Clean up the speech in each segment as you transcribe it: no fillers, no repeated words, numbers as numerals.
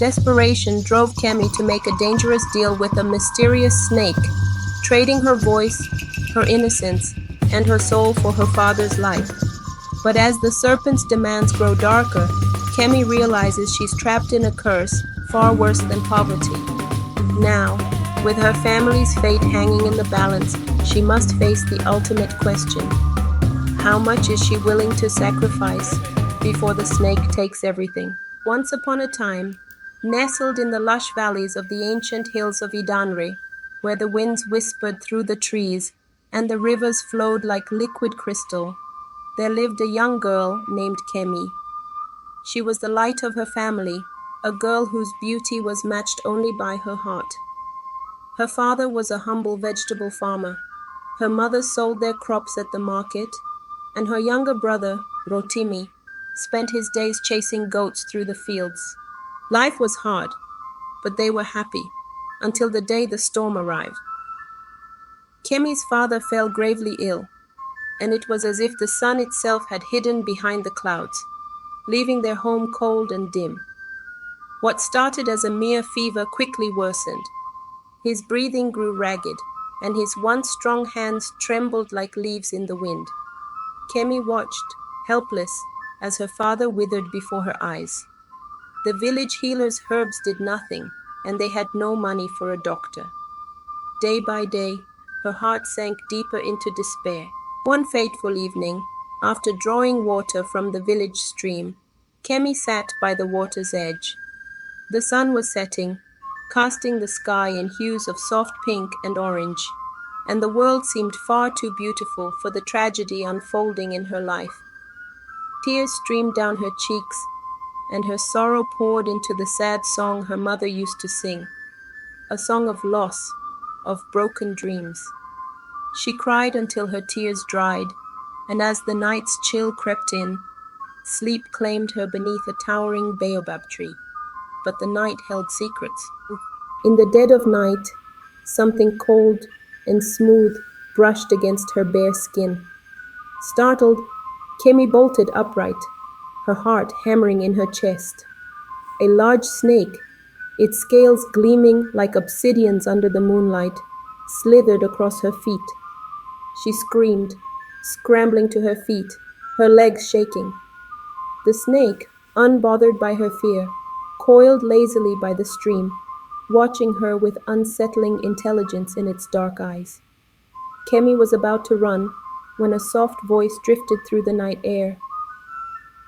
Desperation drove Kemi to make a dangerous deal with a mysterious snake, trading her voice, her innocence, and her soul for her father's life. But as the serpent's demands grow darker, Kemi realizes she's trapped in a curse far worse than poverty. Now, with her family's fate hanging in the balance, she must face the ultimate question. How much is she willing to sacrifice before the snake takes everything? Once upon a time, nestled in the lush valleys of the ancient hills of Idanre, where the winds whispered through the trees and the rivers flowed like liquid crystal, there lived a young girl named Kemi. She was the light of her family, a girl whose beauty was matched only by her heart. Her father was a humble vegetable farmer. Her mother sold their crops at the market, and her younger brother, Rotimi, spent his days chasing goats through the fields. Life was hard, but they were happy, until the day the storm arrived. Kemi's father fell gravely ill, and it was as if the sun itself had hidden behind the clouds, leaving their home cold and dim. What started as a mere fever quickly worsened. His breathing grew ragged, and his once strong hands trembled like leaves in the wind. Kemi watched, helpless, as her father withered before her eyes. The village healer's herbs did nothing, and they had no money for a doctor. Day by day, her heart sank deeper into despair. One fateful evening, after drawing water from the village stream, Kemi sat by the water's edge. The sun was setting, casting the sky in hues of soft pink and orange, and the world seemed far too beautiful for the tragedy unfolding in her life. Tears streamed down her cheeks, and her sorrow poured into the sad song her mother used to sing, a song of loss, of broken dreams. She cried until her tears dried, and as the night's chill crept in, sleep claimed her beneath a towering baobab tree. But the night held secrets. In the dead of night, something cold and smooth brushed against her bare skin. Startled, Kemi bolted upright, her heart hammering in her chest. A large snake, its scales gleaming like obsidians under the moonlight, slithered across her feet. She screamed, scrambling to her feet, her legs shaking. The snake, unbothered by her fear, coiled lazily by the stream, watching her with unsettling intelligence in its dark eyes. Kemi was about to run when a soft voice drifted through the night air.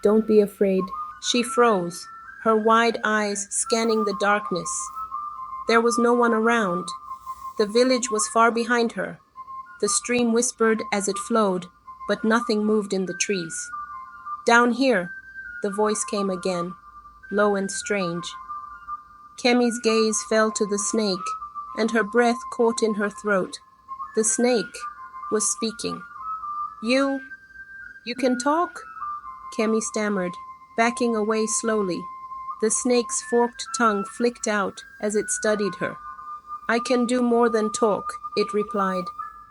"Don't be afraid." She froze, her wide eyes scanning the darkness. There was no one around. The village was far behind her. The stream whispered as it flowed, but nothing moved in the trees. "Down here," the voice came again, low and strange. Kemi's gaze fell to the snake, and her breath caught in her throat. The snake was speaking. You can talk?" Kemi stammered, backing away slowly. The snake's forked tongue flicked out as it studied her. "I can do more than talk," it replied.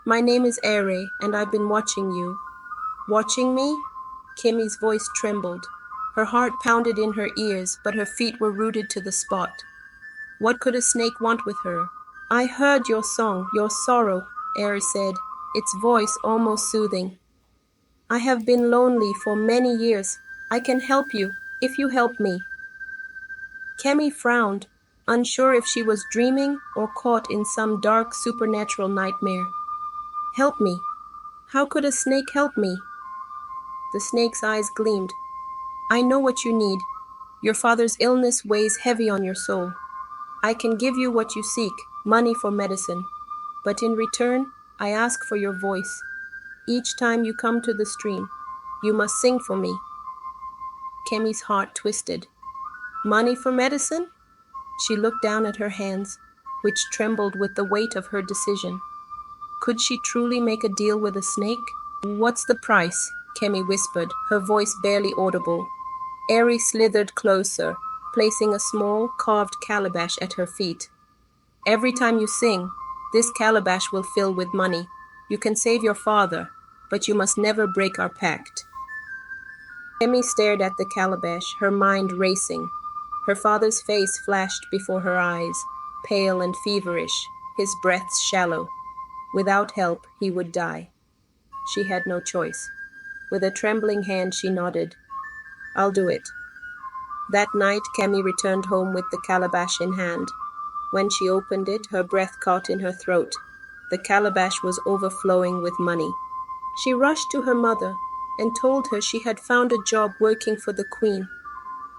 "My name is Elle, and I've been watching you." "Watching me?" Kemi's voice trembled. Her heart pounded in her ears, but her feet were rooted to the spot. What could a snake want with her? "I heard your song, your sorrow," Elle said, its voice almost soothing. "I have been lonely for many years. I can help you, if you help me." Kemi frowned, unsure if she was dreaming or caught in some dark supernatural nightmare. "Help me? How could a snake help me?" The snake's eyes gleamed. "I know what you need. Your father's illness weighs heavy on your soul. I can give you what you seek, money for medicine. But in return, I ask for your voice. Each time you come to the stream, you must sing for me." Kemi's heart twisted. Money for medicine? She looked down at her hands, which trembled with the weight of her decision. Could she truly make a deal with a snake? "What's the price?" Kemi whispered, her voice barely audible. Elle slithered closer, placing a small, carved calabash at her feet. "Every time you sing, this calabash will fill with money. You can save your father, but you must never break our pact." Kemi stared at the calabash, her mind racing. Her father's face flashed before her eyes, pale and feverish, his breaths shallow. Without help, he would die. She had no choice. With a trembling hand, she nodded. I'll do it. That night, Kemi returned home with the calabash in hand. When she opened it, her breath caught in her throat. The calabash was overflowing with money. She rushed to her mother and told her she had found a job working for the queen.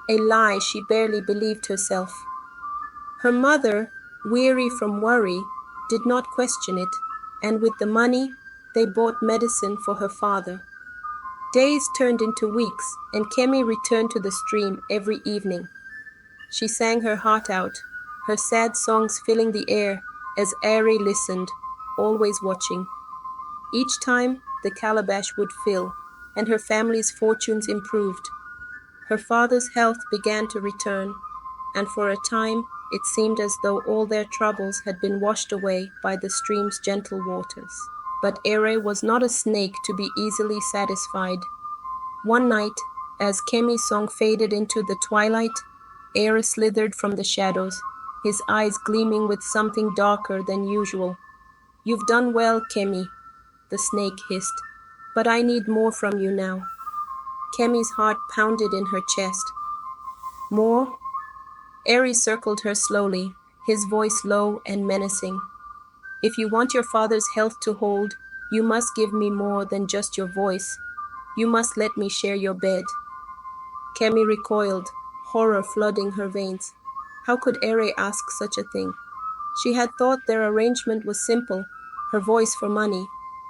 A lie she barely believed herself. Her mother, weary from worry, did not question it, and with the money, they bought medicine for her father. Days turned into weeks, and Kemi returned to the stream every evening. She sang her heart out, her sad songs filling the air as Elle listened, always watching. Each time, the calabash would fill, and her family's fortunes improved. Her father's health began to return, and for a time it seemed as though all their troubles had been washed away by the stream's gentle waters. But Elle was not a snake to be easily satisfied. One night, as Kemi's song faded into the twilight, Elle slithered from the shadows, his eyes gleaming with something darker than usual. You've done well, Kemi, the snake hissed, but I need more from you now. Kemi's heart pounded in her chest. More? Elle circled her slowly, his voice low and menacing. If you want your father's health to hold, you must give me more than just your voice. You must let me share your bed. Kemi recoiled, horror flooding her veins. How could Elle ask such a thing? She had thought their arrangement was simple, her voice for money.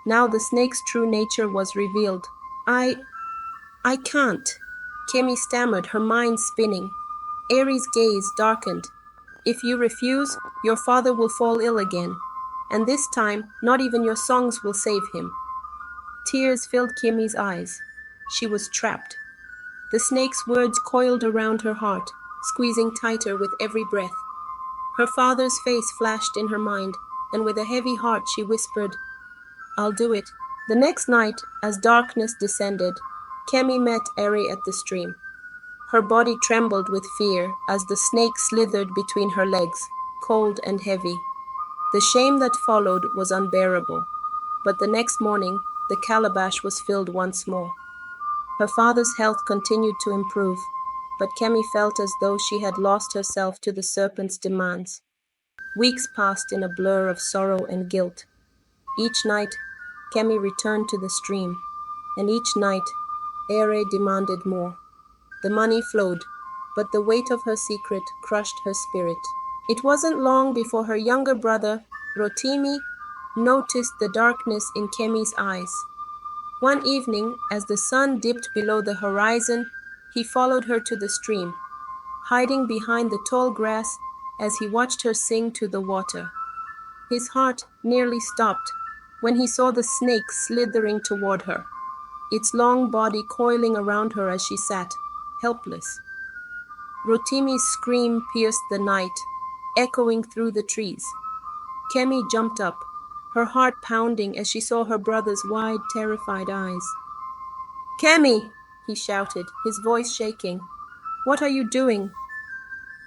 Now the snake's true nature was revealed. I can't, Kemi stammered, her mind spinning. Elle's gaze darkened. If you refuse, your father will fall ill again, and this time not even your songs will save him. Tears filled Kemi's eyes. She was trapped. The snake's words coiled around her heart, squeezing tighter with every breath. Her father's face flashed in her mind, and with a heavy heart she whispered, I'll do it. The next night, as darkness descended, Kemi met Elle at the stream. Her body trembled with fear as the snake slithered between her legs, cold and heavy. The shame that followed was unbearable, but the next morning the calabash was filled once more. Her father's health continued to improve, but Kemi felt as though she had lost herself to the serpent's demands. Weeks passed in a blur of sorrow and guilt. Each night, Kemi returned to the stream, and each night, Elle demanded more. The money flowed, but the weight of her secret crushed her spirit. It wasn't long before her younger brother, Rotimi, noticed the darkness in Kemi's eyes. One evening, as the sun dipped below the horizon, he followed her to the stream, hiding behind the tall grass as he watched her sing to the water. His heart nearly stopped when he saw the snake slithering toward her, its long body coiling around her as she sat, helpless. Rotimi's scream pierced the night, echoing through the trees. Kemi jumped up, her heart pounding as she saw her brother's wide, terrified eyes. Kemi, he shouted, his voice shaking. What are you doing?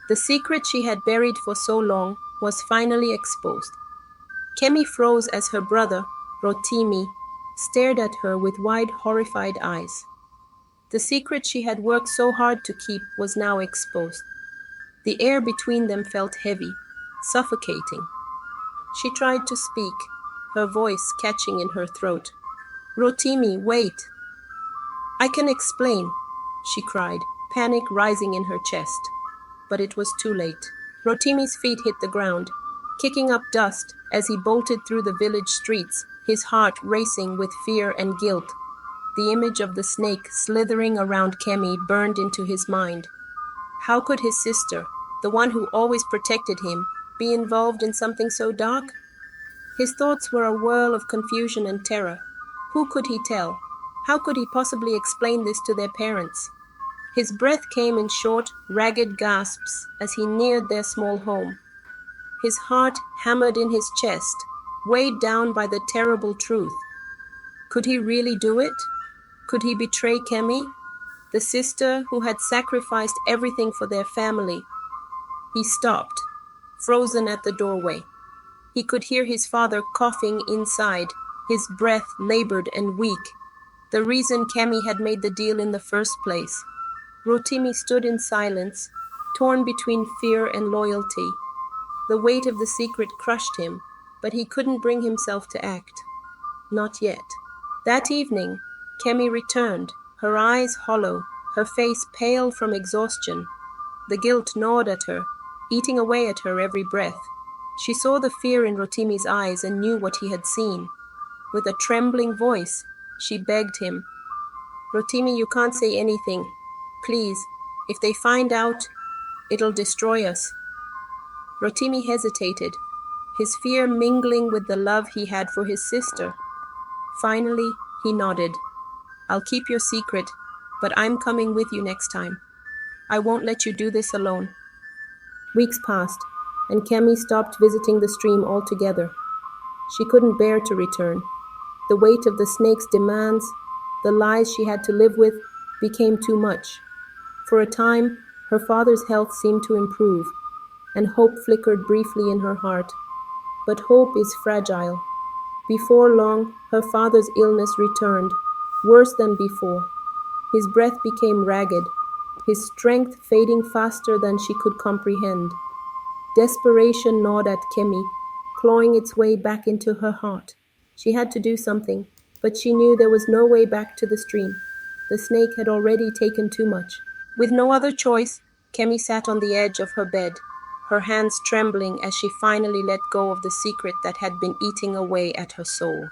The secret she had buried for so long was finally exposed. Kemi froze as her brother, Rotimi, stared at her with wide, horrified eyes. The secret she had worked so hard to keep was now exposed. The air between them felt heavy, suffocating. She tried to speak, her voice catching in her throat. Rotimi, wait! I can explain, she cried, panic rising in her chest. But it was too late. Rotimi's feet hit the ground, kicking up dust as he bolted through the village streets, his heart racing with fear and guilt. The image of the snake slithering around Kemi burned into his mind. How could his sister, the one who always protected him, be involved in something so dark? His thoughts were a whirl of confusion and terror. Who could he tell? How could he possibly explain this to their parents? His breath came in short, ragged gasps as he neared their small home. His heart hammered in his chest, weighed down by the terrible truth. Could he really do it? Could he betray Kemi? The sister who had sacrificed everything for their family. He stopped, frozen at the doorway. He could hear his father coughing inside, his breath labored and weak. The reason Kamma had made the deal in the first place. Rotimi stood in silence, torn between fear and loyalty. The weight of the secret crushed him, but he couldn't bring himself to act. Not yet. That evening, Kamma returned, her eyes hollow, her face pale from exhaustion. The guilt gnawed at her, eating away at her every breath. She saw the fear in Rotimi's eyes and knew what he had seen. With a trembling voice, she begged him, "Rotimi, you can't say anything. Please, if they find out, it'll destroy us." Rotimi hesitated, his fear mingling with the love he had for his sister. Finally, he nodded. "I'll keep your secret, but I'm coming with you next time. I won't let you do this alone." Weeks passed, and Kamma stopped visiting the stream altogether. She couldn't bear to return. The weight of the snake's demands, the lies she had to live with, became too much. For a time, her father's health seemed to improve, and hope flickered briefly in her heart. But hope is fragile. Before long, her father's illness returned, worse than before. His breath became ragged, his strength fading faster than she could comprehend. Desperation gnawed at Kamma, clawing its way back into her heart. She had to do something, but she knew there was no way back to the stream. The snake had already taken too much. With no other choice, Kamma sat on the edge of her bed, her hands trembling as she finally let go of the secret that had been eating away at her soul.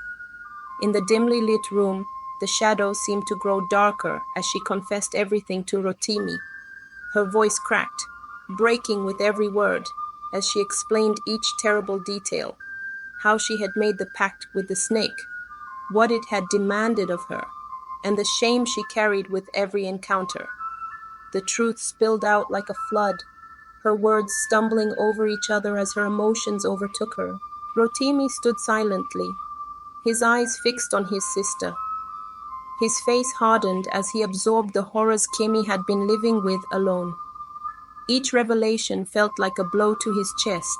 In the dimly lit room, the shadows seemed to grow darker as she confessed everything to Rotimi. Her voice cracked, breaking with every word, as she explained each terrible detail, how she had made the pact with the snake, what it had demanded of her, and the shame she carried with every encounter. The truth spilled out like a flood, her words stumbling over each other as her emotions overtook her. Rotimi stood silently, his eyes fixed on his sister. His face hardened as he absorbed the horrors Kamma had been living with alone. Each revelation felt like a blow to his chest,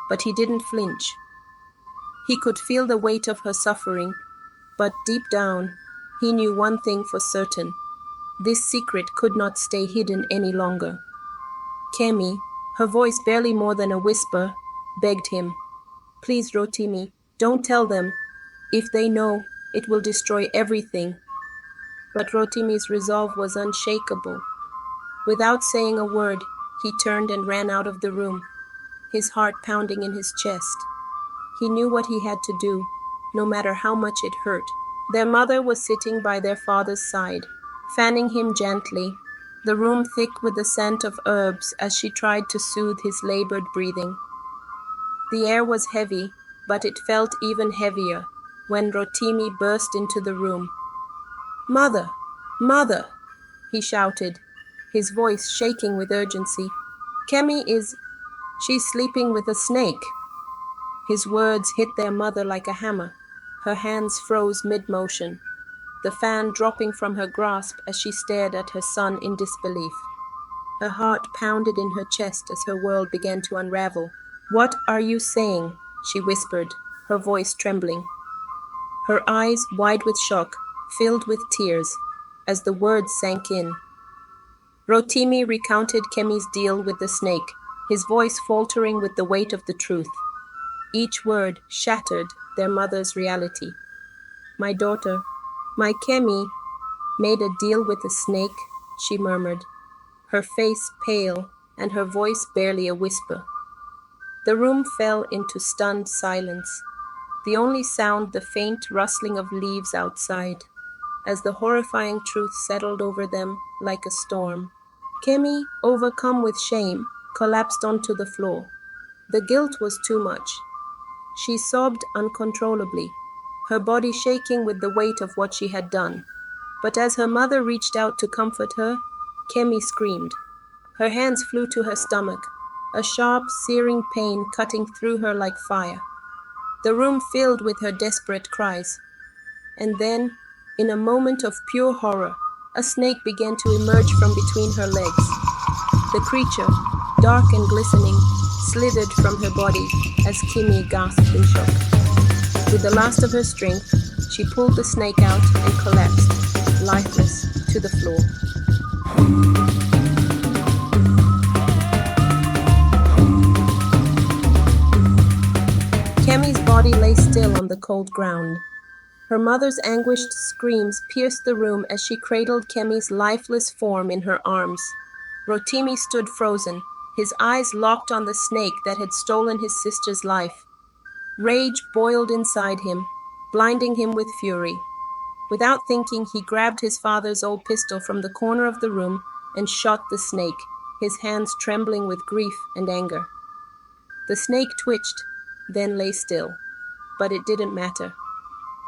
but he didn't flinch. He could feel the weight of her suffering, but deep down, he knew one thing for certain. This secret could not stay hidden any longer. Kamma, her voice barely more than a whisper, begged him, "Please, Rotimi, don't tell them. If they know, it will destroy everything." But Rotimi's resolve was unshakable. Without saying a word, he turned and ran out of the room, his heart pounding in his chest. He knew what he had to do, no matter how much it hurt. Their mother was sitting by their father's side, fanning him gently, the room thick with the scent of herbs as she tried to soothe his labored breathing. The air was heavy, but it felt even heavier when Rotimi burst into the room. "Mother! Mother!" he shouted, his voice shaking with urgency. She's sleeping with a snake." His words hit their mother like a hammer. Her hands froze mid-motion, the fan dropping from her grasp as she stared at her son in disbelief. Her heart pounded in her chest as her world began to unravel. "What are you saying?" she whispered, her voice trembling. Her eyes, wide with shock, filled with tears as the words sank in. Rotimi recounted Kamma's deal with the snake, his voice faltering with the weight of the truth. Each word shattered their mother's reality. "My daughter, my Kamma, made a deal with the snake," she murmured, her face pale and her voice barely a whisper. The room fell into stunned silence, the only sound the faint rustling of leaves outside, as the horrifying truth settled over them like a storm. Kamma, overcome with shame, collapsed onto the floor. The guilt was too much. She sobbed uncontrollably, her body shaking with the weight of what she had done. But as her mother reached out to comfort her, Kamma screamed. Her hands flew to her stomach, a sharp, searing pain cutting through her like fire. The room filled with her desperate cries. And then, in a moment of pure horror, a snake began to emerge from between her legs. The creature, dark and glistening, slithered from her body as Kimmy gasped in shock. With the last of her strength, she pulled the snake out and collapsed, lifeless, to the floor. Kemi's body lay still on the cold ground. Her mother's anguished screams pierced the room as she cradled Kemi's lifeless form in her arms. Rotimi stood frozen, his eyes locked on the snake that had stolen his sister's life. Rage boiled inside him, blinding him with fury. Without thinking, he grabbed his father's old pistol from the corner of the room and shot the snake, his hands trembling with grief and anger. The snake twitched, then lay still. But it didn't matter.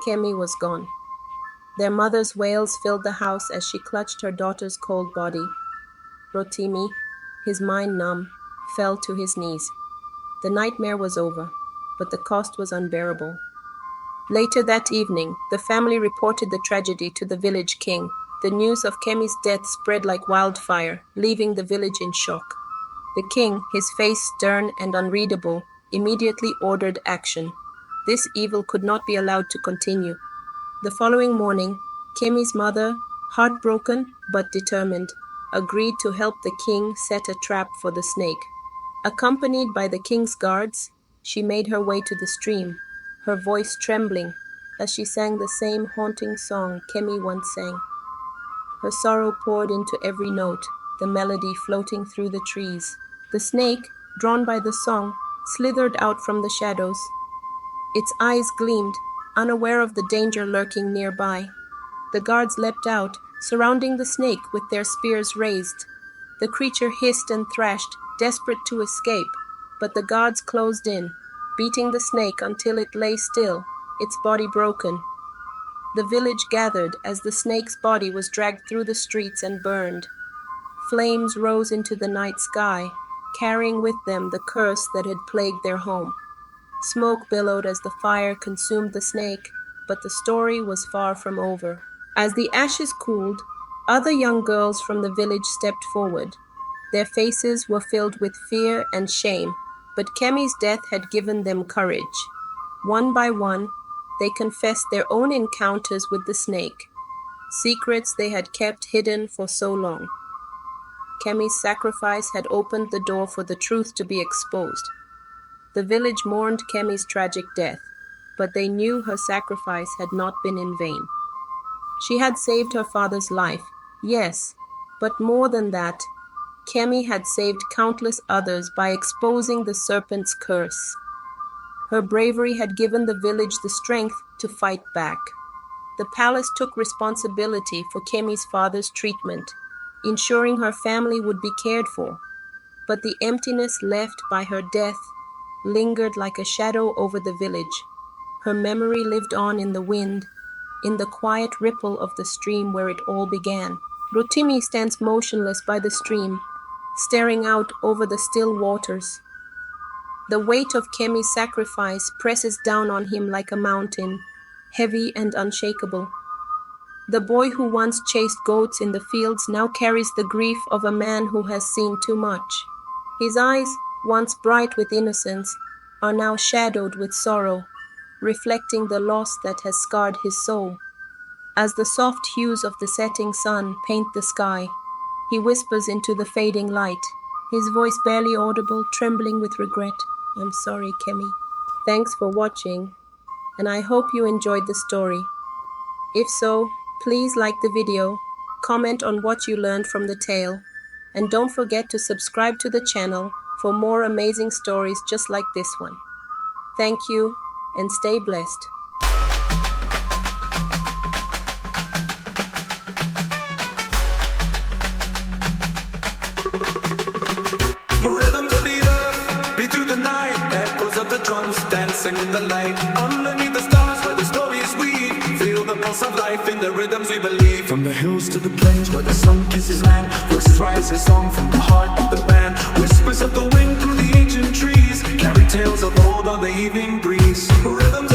Kemi was gone. Their mother's wails filled the house as she clutched her daughter's cold body. Rotimi, his mind numb, fell to his knees. The nightmare was over, but the cost was unbearable. Later that evening, the family reported the tragedy to the village king. The news of Kemi's death spread like wildfire, leaving the village in shock. The king, his face stern and unreadable, immediately ordered action. This evil could not be allowed to continue. The following morning, Kemi's mother, heartbroken but determined, agreed to help the king set a trap for the snake. Accompanied by the king's guards, she made her way to the stream, her voice trembling as she sang the same haunting song Kemi once sang. Her sorrow poured into every note, the melody floating through the trees. The snake, drawn by the song, slithered out from the shadows. Its eyes gleamed, unaware of the danger lurking nearby. The guards leapt out, surrounding the snake with their spears raised. The creature hissed and thrashed, desperate to escape, but the guards closed in, beating the snake until it lay still, its body broken. The village gathered as the snake's body was dragged through the streets and burned. Flames rose into the night sky, carrying with them the curse that had plagued their home. Smoke billowed as the fire consumed the snake, but the story was far from over. As the ashes cooled, other young girls from the village stepped forward. Their faces were filled with fear and shame, but Kemi's death had given them courage. One by one, they confessed their own encounters with the snake, secrets they had kept hidden for so long. Kemi's sacrifice had opened the door for the truth to be exposed. The village mourned Kemi's tragic death, but they knew her sacrifice had not been in vain. She had saved her father's life, yes, but more than that, Kemi had saved countless others by exposing the serpent's curse. Her bravery had given the village the strength to fight back. The palace took responsibility for Kemi's father's treatment, ensuring her family would be cared for. But the emptiness left by her death lingered like a shadow over the village. Her memory lived on in the wind, in the quiet ripple of the stream where it all began. Rotimi stands motionless by the stream, staring out over the still waters. The weight of Kemi's sacrifice presses down on him like a mountain, heavy and unshakable. The boy who once chased goats in the fields now carries the grief of a man who has seen too much. His eyes, once bright with innocence, are now shadowed with sorrow, reflecting the loss that has scarred his soul. As the soft hues of the setting sun paint the sky, he whispers into the fading light, his voice barely audible, trembling with regret. "I'm sorry, Kemi." Thanks for watching, and I hope you enjoyed the story. If so, please like the video, comment on what you learned from the tale, and don't forget to subscribe to the channel for more amazing stories just like this one. Thank you, and stay blessed. Rhythm to the earth, beat to the night, echoes of the drums dancing in the light. Underneath the stars where the stories weave, feel the pulse of life in the rhythms we believe. From the hills to the plains where the sun kisses land, voices rise a song from the heart of the band. Whispers of the wind through the ancient trees carry tales of old on the evening breeze. Rhythms